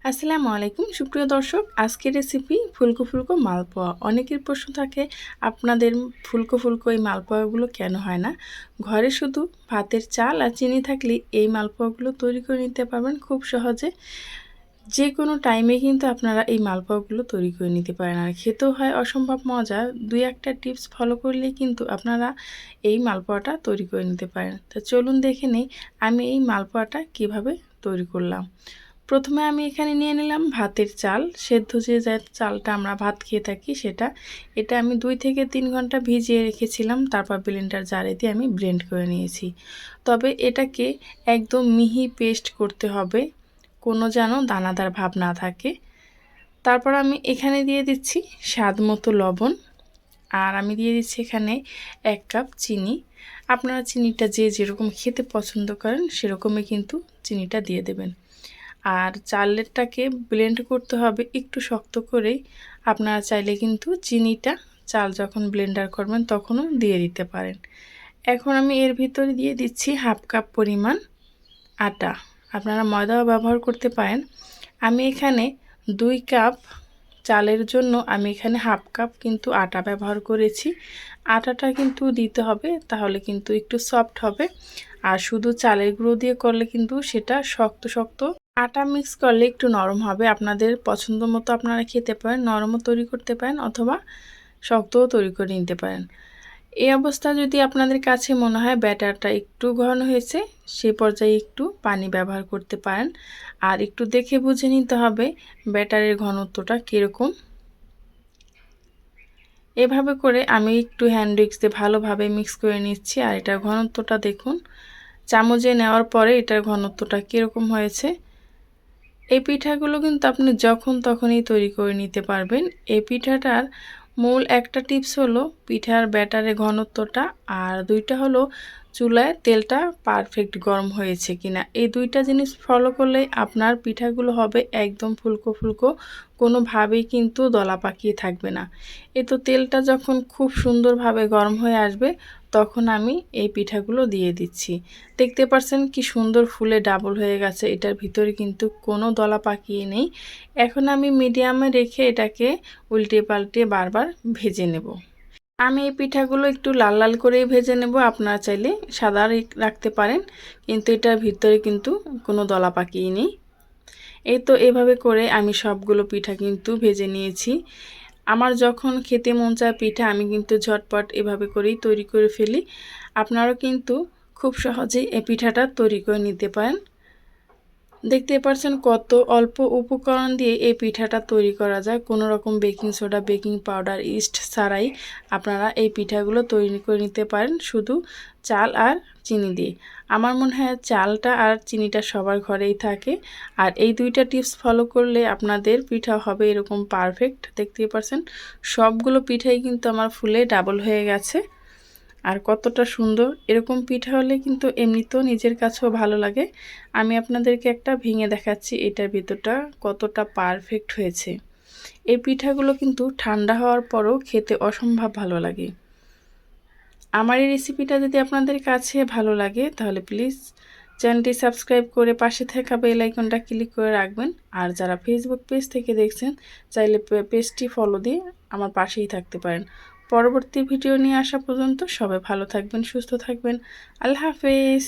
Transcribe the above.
আসসালামু আলাইকুম সুপ্রিয় দর্শক, আজকের রেসিপি ফুলকো ফুলকো মালপোয়া। অনেকের প্রশ্ন থাকে, আপনাদের ফুলকো ফুলকো এই মালপোয়াগুলো কেন হয় না? ঘরে শুধু ভাতের চাল আর চিনি থাকলে এই মালপোয়াগুলো তৈরি করে নিতে পারবেন খুব সহজে। যে কোনো টাইমে কিন্তু আপনারা এই মালপোয়াগুলো তৈরি করে নিতে পারেন, আর খেতেও হয় অসম্ভব মজা। দুই একটা টিপস ফলো করলেই কিন্তু আপনারা এই মালপোয়াটা তৈরি করে নিতে পারেন। তো চলুন দেখে নেই আমি এই মালপোয়াটা কিভাবে তৈরি করলাম। প্রথমে আমি এখানে নিয়ে নিলাম ভাতের চাল, সেদ্ধ যে চালটা আমরা ভাত খেয়ে থাকি সেটা। এটা আমি 2 থেকে 3 ঘন্টা ভিজিয়ে রেখেছিলাম, তারপর ব্লেন্ডার জারে দিয়ে আমি ব্লেন্ড করে নিয়েছি। তবে এটাকে একদম মিহি পেস্ট করতে হবে, কোনো যেন দানাদার ভাব না থাকে। তারপর আমি এখানে দিয়ে দিচ্ছি স্বাদ মতো লবণ, আর আমি দিয়ে দিচ্ছি এখানে 1 কাপ চিনি। আপনারা চিনিটা যে যেরকম খেতে পছন্দ করেন সেরকমই কিন্তু চিনিটা দিয়ে দেবেন। আর চালেরটাকে ব্লেন্ড করতে হবে একটু শক্ত করেই। আপনারা চাইলে কিন্তু চিনিটা চাল যখন ব্লেন্ডার করবেন তখনও দিয়ে দিতে পারেন। এখন আমি এর ভিতরে দিয়ে দিচ্ছি 1/2 কাপ পরিমাণ আটা। আপনারা ময়দাও ব্যবহার করতে পারেন। আমি এখানে 2 কাপ চালের জন্য আমি এখানে 1/2 কাপ কিন্তু আটা ব্যবহার করেছি। আটাটা কিন্তু দিতে হবে, তাহলে কিন্তু একটু সফট হবে। আর শুধু চালের গুঁড়ো দিয়ে করলে কিন্তু সেটা শক্ত শক্ত। আটা মিক্স করলে একটু নরম হবে, আপনাদের পছন্দ মতো আপনারা খেতে পারেন, নরমও তৈরি করতে পারেন অথবা শক্তও তৈরি করে নিতে পারেন। এই অবস্থা যদি আপনাদের কাছে মনে হয় ব্যাটারটা একটু ঘন হয়েছে, সেই পর্যায়ে একটু পানি ব্যবহার করতে পারেন। আর একটু দেখে বুঝে নিতে হবে ব্যাটারের ঘনত্বটা কীরকম। এভাবে করে আমি একটু হ্যান্ড উইক্স দিয়ে ভালোভাবে মিক্স করে নিচ্ছি। আর এটার ঘনত্বটা দেখুন, চামচে নেওয়ার পরে এটার ঘনত্বটা কীরকম হয়েছে। এই পিঠাগুলো কিন্তু আপনি যখন তখনই তৈরি করে নিতে পারবেন। এই পিঠাটার মূল একটা টিপস হলো পিঠার ব্যাটারের ঘনত্বটা, আর দুইটা হলো চুলায় তেলটা পারফেক্ট গরম হয়েছে কিনা। এই দুইটা জিনিস ফলো করলেই আপনার পিঠাগুলো হবে একদম ফুলকো ফুলকো, কোনোভাবেই কিন্তু দলা পাকিয়ে থাকবে না। এই তো তেলটা যখন খুব সুন্দরভাবে গরম হয়ে আসবে তখন আমি এই পিঠাগুলো দিয়ে দিচ্ছি। দেখতে পাচ্ছেন কি সুন্দর ফুলে ডাবল হয়ে গেছে, এটার ভিতরে কিন্তু কোনো দলা পাকিয়ে নেই। এখন আমি মিডিয়ামে রেখে এটাকে উল্টে পাল্টে বারবার ভেজে নেব। আমি এই পিঠাগুলো একটু লাল লাল করেই ভেজে নেব, আপনারা চাইলে সাদা রাখতে পারেন, কিন্তু এটার ভিতরে কিন্তু কোনো দলা পাকিয়ে নেই। এই তো এভাবে করে আমি সবগুলো পিঠা কিন্তু ভেজে নিয়েছি। আমার যখন খেতে মন চায় পিঠা, আমি কিন্তু ঝটপট এভাবে করেই তৈরি করে ফেলি। আপনারাও কিন্তু খুব সহজেই এই পিঠাটা তৈরি করে নিতে পারেন। দেখতে পাচ্ছেন কত অল্প উপকরণ দিয়ে এই পিঠাটা তৈরি করা যায়, কোনো রকম baking soda, baking powder, east ছাড়াই আপনারা এই পিঠাগুলো তৈরি করে নিতে পারেন শুধু চাল আর চিনি দিয়ে। আমার মনে হয় চালটা আর চিনিটা সবার ঘরেই থাকে, আর এই দুইটা টিপস ফলো করলে আপনাদের পিঠা হবে এরকম পারফেক্ট। দেখতে পাচ্ছেন সবগুলো পিঠাই কিন্তু আমার ফুলে ডাবল হয়ে গেছে। আর কতটা সুন্দর এরকম পিঠা হলে কিন্তু এমনিতেও নিজের কাছেও ভালো লাগে। আমি আপনাদেরকে একটা ভেঙে দেখাচ্ছি এটার ভিতরটা কতটা পারফেক্ট হয়েছে। এই পিঠাগুলো কিন্তু ঠান্ডা হওয়ার পরও খেতে অসম্ভব ভালো লাগে। আমার এই রেসিপিটা যদি আপনাদের কাছে ভালো লাগে তাহলে প্লিজ চ্যানেলটি সাবস্ক্রাইব করে পাশে থাকা বেল আইকনটা ক্লিক করে রাখবেন। আর যারা ফেসবুক পেজ থেকে দেখছেন চাইলে পেজটি ফলো দিয়ে আমার পাশেই থাকতে পারেন। পরবর্তী ভিডিও নিয়ে আসা পর্যন্ত সবাই ভালো থাকবেন, সুস্থ থাকবেন। আল্লাহ হাফেজ।